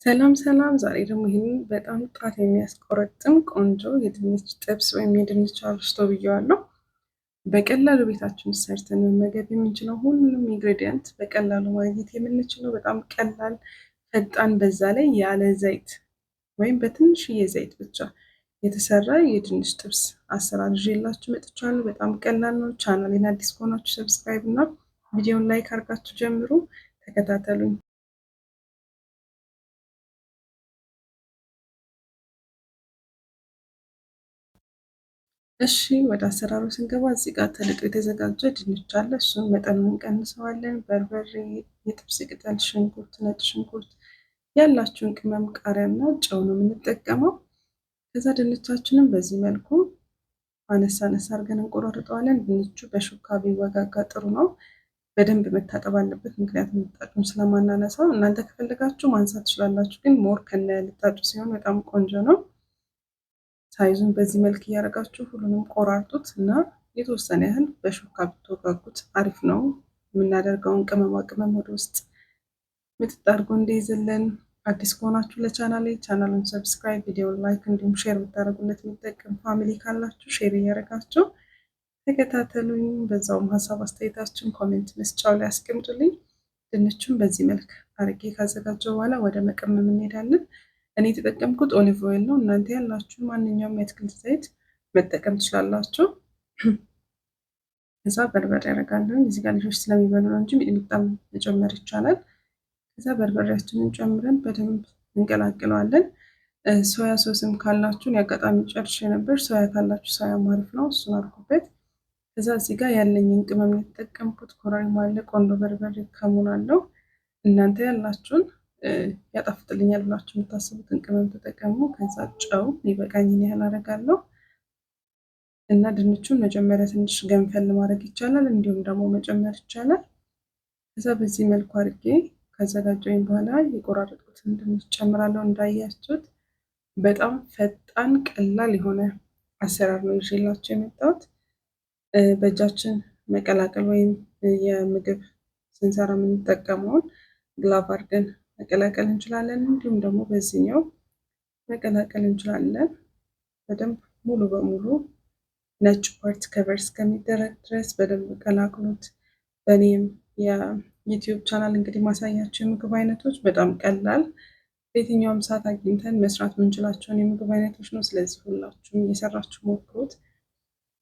ሰላም ሰላም። ዛሬ ደግሞ ይህንን በጣም ጣት የሚያስቆረጥም ቆንጆ የድንች ጥብስ ወይም የድንች አርስቶ ብየዋለሁ። በቀላሉ ቤታችን ውስጥ ሰርተን መመገብ የምንችለው ሁሉንም ኢንግሬዲየንት በቀላሉ ማግኘት የምንችለው በጣም ቀላል ፈጣን፣ በዛ ላይ ያለ ዘይት ወይም በትንሽዬ ዘይት ብቻ የተሰራ የድንች ጥብስ አሰራር ይዤላችሁ መጥቻለሁ። በጣም ቀላል ነው። ቻናሌን አዲስ ከሆናችሁ ሰብስክራይብ እና ቪዲዮን ላይክ አድርጋችሁ ጀምሩ። ተከታተሉኝ። እሺ ወደ አሰራሩ ስንገባ እዚህ ጋር ተልጦ የተዘጋጀ ድንች አለ። እሱን መጠኑን እንቀንሰዋለን። በርበሬ፣ የጥብስ ቅጠል፣ ሽንኩርት፣ ነጭ ሽንኩርት፣ ያላችሁን ቅመም፣ ቃሪያና ጨው ነው የምንጠቀመው። ከዛ ድንቻችንን በዚህ መልኩ አነሳ አነሳ አድርገን እንቆራርጠዋለን። ድንቹ በሹካ ቢወጋጋ ጥሩ ነው። በደንብ መታጠብ አለበት፣ ምክንያቱም ልጣጩን ስለማናነሳው። እናንተ ከፈለጋችሁ ማንሳት ትችላላችሁ፣ ግን ሞር ከነ ልጣጩ ሲሆን በጣም ቆንጆ ነው። ሳይዙን በዚህ መልክ እያደረጋችሁ ሁሉንም ቆራርጡት እና የተወሰነ ያህል በሹካ ብትወጋጉት አሪፍ ነው። የምናደርገውን ቅመማ ቅመም ወደ ውስጥ ምጥጥ አድርጎ እንዲይዝልን። አዲስ ከሆናችሁ ቻናሉን ሰብስክራይብ፣ ቪዲዮን ላይክ እንዲሁም ሼር ብታደርጉለት የሚጠቀም ፋሚሊ ካላችሁ ሼር እያደረጋችሁ ተከታተሉኝ። በዛውም ሀሳብ አስተያየታችሁን ኮሜንት መስጫው ላይ አስቀምጡልኝ። ድንቹን በዚህ መልክ አርጌ ካዘጋጀው በኋላ ወደ መቀመም እንሄዳለን። እኔ የተጠቀምኩት ኦሊቭ ኦይል ነው። እናንተ ያላችሁ ማንኛውም የአትክልት ዘይት መጠቀም ትችላላችሁ። ከዛ በርበሬ ያደርጋለሁ። እዚህ ጋር ልጆች ስለሚበሉ ነው እንጂ ሚጥሚጣም መጨመር ይቻላል። ከዛ በርበሬያችንን ጨምረን በደንብ እንቀላቅለዋለን። ሶያ ሶስም ካላችሁን ያጋጣሚ ጨርሼ ነበር። ሶያ ካላችሁ ሶያ አሪፍ ነው፣ እሱን አድርጉበት። ከዛ እዚህ ጋር ያለኝን ቅመም የተጠቀምኩት ኮረሪማ አለ፣ ቆንጆ በርበሬ፣ ከሙን አለው። እናንተ ያላችሁን ያጣፍጥልኛል ብላችሁ የምታስቡትን ቅመም ተጠቀሙ። ከዛ ጨው ይበቃኝን ያህል አደርጋለሁ እና ድንቹን መጀመሪያ ትንሽ ገንፈል ማድረግ ይቻላል፣ እንዲሁም ደግሞ መጨመር ይቻላል። ከዛ በዚህ መልኩ አድርጌ ካዘጋጀሁኝ በኋላ የቆራረጥኩትን ድንች ጨምራለሁ። እንዳያችሁት በጣም ፈጣን ቀላል የሆነ አሰራር ነው ይዤላችሁ የመጣሁት። በእጃችን መቀላቀል ወይም የምግብ ስንሰራ የምንጠቀመውን ግላቭ አድርገን መቀላቀል እንችላለን። እንዲሁም ደግሞ በዚህኛው መቀላቀል እንችላለን። በደንብ ሙሉ በሙሉ ነጭ ፓርት ከቨር እስከሚደረግ ድረስ በደንብ ቀላቅሉት። በእኔም የዩቲዩብ ቻናል እንግዲህ ማሳያቸው የምግብ አይነቶች በጣም ቀላል በየትኛውም ሰዓት አግኝተን መስራት የምንችላቸውን የምግብ አይነቶች ነው። ስለዚህ ሁላችሁም እየሰራችሁ ሞክሩት።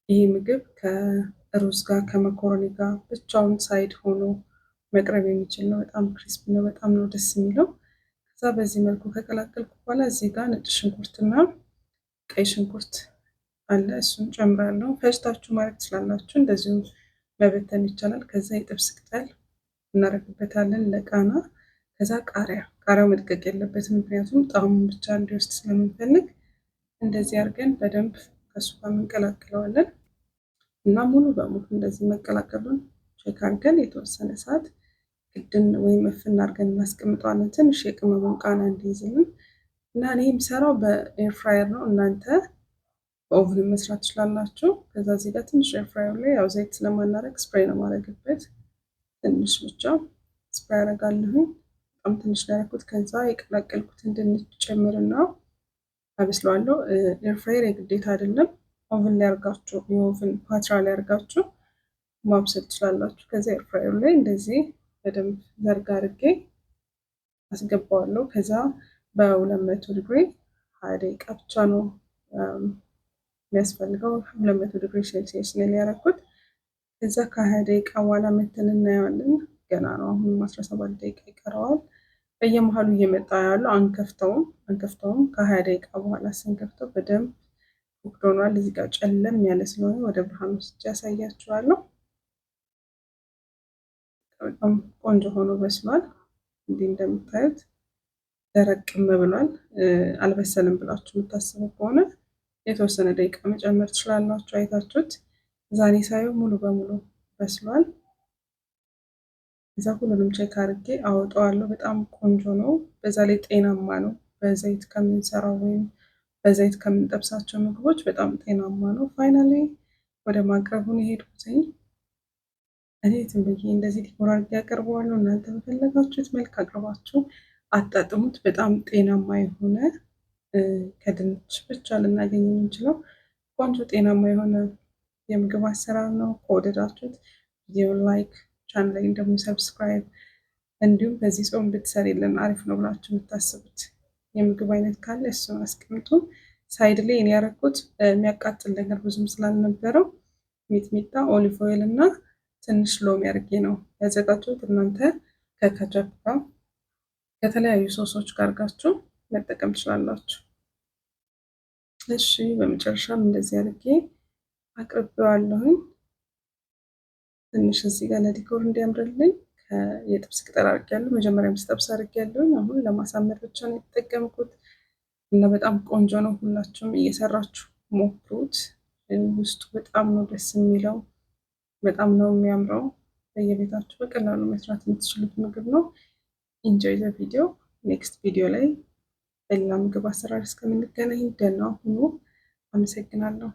ይህ ምግብ ከሩዝ ጋር ከመኮረኒ ጋር ብቻውን ሳይድ ሆኖ መቅረብ የሚችል ነው። በጣም ክሪስፒ ነው። በጣም ነው ደስ የሚለው። ከዛ በዚህ መልኩ ከቀላቀልኩ በኋላ እዚህ ጋር ነጭ ሽንኩርትና ቀይ ሽንኩርት አለ፣ እሱን ጨምራለሁ። ፈጭታችሁ ማድረግ ትችላላችሁ፣ እንደዚሁም መበተን ይቻላል። ከዛ የጥብስ ቅጠል እናደርግበታለን ለቃና። ከዛ ቃሪያው መድቀቅ የለበትም፣ ምክንያቱም ጣዕሙን ብቻ እንዲወስድ ስለምንፈልግ እንደዚህ አድርገን በደንብ ከሱ ጋር እንቀላቅለዋለን እና ሙሉ በሙሉ እንደዚህ መቀላቀሉን ቼክ አድርገን የተወሰነ ሰዓት ግድን ወይም እፍና አድርገን እናስቀምጠዋለን፣ ትንሽ የቅመሙን ቃና እንዲይዝልን እና እኔ የምሰራው በኤርፍራየር ነው። እናንተ በኦቭን መስራት ትችላላችሁ። ከዛ እዚህ ጋር ትንሽ ኤርፍራየር ላይ ያው ዘይት ስለማናደርግ ስፕሬይ ነው ማድረግበት፣ ትንሽ ብቻ ስፕሬይ አደርጋለሁ። በጣም ትንሽ ያደረኩት። ከዛ የቀላቀልኩትን ድንች ጨምርና አበስለዋለሁ። ኤርፍራየር የግዴታ አይደለም፣ ኦቭን ላይ አድርጋችሁ የኦቭን ፓትራ ላይ አድርጋችሁ ማብሰል ትችላላችሁ። ከዛ ኤርፍራየር ላይ እንደዚህ በደንብ ዘርጋ አድርጌ አስገባዋለሁ። ከዛ በ200 ዲግሪ 20 ደቂቃ ብቻ ነው የሚያስፈልገው። 200 ዲግሪ ሴልሲየስ ነው ያደረኩት። ከዛ ከ20 ደቂቃ በኋላ መተን እናየዋለን። ገና ነው፣ አሁን 17 ደቂቃ ይቀረዋል። በየመሀሉ እየመጣ ያለው አንከፍተውም። ከ20 ደቂቃ በኋላ ስንከፍተው በደንብ ኩክድ ሆኗል። እዚህ ጋር ጨለም ያለ ስለሆነ ወደ ብርሃን ውስጥ ያሳያችኋለሁ። በጣም ቆንጆ ሆኖ በስሏል። እንዲህ እንደምታዩት ደረቅም ብሏል። አልበሰልም ብላችሁ የምታስቡ ከሆነ የተወሰነ ደቂቃ መጨመር ትችላላችሁ። አይታችሁት ዛሬ ሳየው ሙሉ በሙሉ በስሏል። እዛ ሁሉንም ቼክ አድርጌ አወጣዋለሁ። በጣም ቆንጆ ነው። በዛ ላይ ጤናማ ነው። በዘይት ከምንሰራው ወይም በዘይት ከምንጠብሳቸው ምግቦች በጣም ጤናማ ነው። ፋይናሊ ወደ ማቅረቡን የሄድኩትኝ እኔ ዝም ብዬ እንደዚህ ዲኮር አድርጌ ያቀርበዋለሁ። እናንተ በፈለጋችሁት መልክ አቅርባችሁ አጣጥሙት። በጣም ጤናማ የሆነ ከድንች ብቻ ልናገኝ የምንችለው ቆንጆ ጤናማ የሆነ የምግብ አሰራር ነው። ከወደዳችሁት ቪዲዮ ላይክ፣ ቻናሌን ደግሞ ሰብስክራይብ፣ እንዲሁም በዚህ ጾም ብትሰሪልን አሪፍ ነው ብላችሁ የምታስቡት የምግብ አይነት ካለ እሱን አስቀምጡ። ሳይድ ላይ እኔ ያደረኩት የሚያቃጥል ነገር ብዙም ስላልነበረው ሚጥሚጣ፣ ኦሊቭ ኦይል እና ትንሽ ሎሚ አድርጌ ነው ያዘጋጀሁት። እናንተ ከከቸፕ ጋር ከተለያዩ ሶሶች ጋር አድርጋችሁ መጠቀም ትችላላችሁ። እሺ በመጨረሻም እንደዚህ አድርጌ አቅርቤዋለሁኝ። ትንሽ እዚህ ጋር ለዲኮር እንዲያምርልኝ የጥብስ ቅጠል አድርጌያለሁ። መጀመሪያም ስጠብስ አድርጌያለሁኝ። አሁን ለማሳመር ብቻ ነው የተጠቀምኩት እና በጣም ቆንጆ ነው። ሁላችሁም እየሰራችሁ ሞክሩት። ውስጡ በጣም ነው ደስ የሚለው፣ በጣም ነው የሚያምረው። በየቤታችሁ በቀላሉ መስራት የምትችሉት ምግብ ነው። ኢንጆይ ዘ ቪዲዮ። ኔክስት ቪዲዮ ላይ በሌላ ምግብ አሰራር እስከምንገናኝ ደህና ሁኑ። አመሰግናለሁ።